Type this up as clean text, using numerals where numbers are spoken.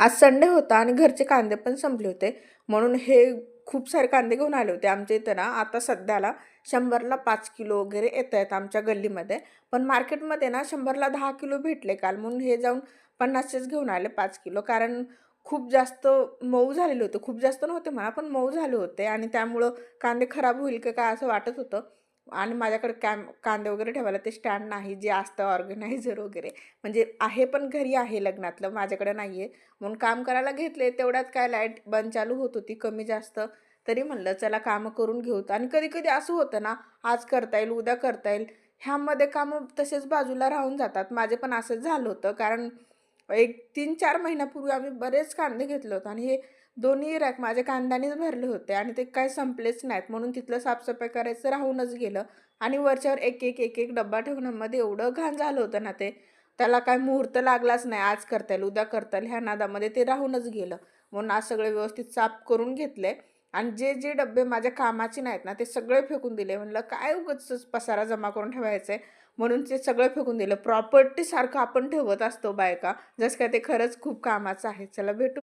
आज संडे होता आणि घरचे कांदे पण संपले होते, म्हणून हे खूप सारे कांदे घेऊन आले होते. आमच्या इथं ना आता सध्याला 100ला 5 किलो वगैरे येत आहेत आमच्या गल्लीमध्ये. पण मार्केटमध्ये ना 100ला 10 किलो भेटले काल, म्हणून हे जाऊन 50चेच घेऊन आले 5 किलो. कारण खूप जास्त मऊ झालेले होते. खूप जास्त नव्हते म्हणा, पण मऊ झाले होते आणि त्यामुळं कांदे खराब होईल का काय असं वाटत होतं. आणि माझ्याकडे कांदे वगैरे ठेवायला ते स्टँड नाही, जे असतं ऑर्गनायझर वगैरे. म्हणजे आहे पण घरी आहे लग्नातलं, माझ्याकडे नाही आहे. म्हणून काम करायला घेतले, तेवढ्यात काय लाईट बंद चालू होत होती कमी जास्त. तरी म्हणलं चला कामं करून घेऊत. आणि कधी-कधी असं होतं ना, आज करता येईल, उद्या करता येईल, ह्यामध्ये कामं तसेच बाजूला राहून जातात. माझे पण असंच झालं होतं. कारण एक 3-4 महिन्यापूर्वी आम्ही बरेच कांदे घेतले होते आणि हे दोन्ही रॅक माझ्या कांद्यानेच भरले होते आणि ते काही संपलेच नाहीत. म्हणून तिथलं साफसफाई करायचं राहूनच गेलं आणि वरच्यावर एक-एक डब्बा ठेवण्यामध्ये एवढं घाण झालं होतं ना ते. त्याला काय मुहूर्त लागलाच नाही, आज करता येईल, उद्या करता येईल, ह्या नादामध्ये ते राहूनच गेलं. म्हणून आज सगळे व्यवस्थित साफ करून घेतले आणि जे डब्बे माझ्या कामाचे नाहीत ना, ते सगळे फेकून दिले. म्हणलं काय उगाचच पसारा जमा करून ठेवायचा आहे, म्हणून ते सगळं फेकून दिलं. प्रॉपर्टीसारखं आपण ठेवत असतो बायका, जसं काय ते खरंच खूप कामाचं आहे. चला भेटू.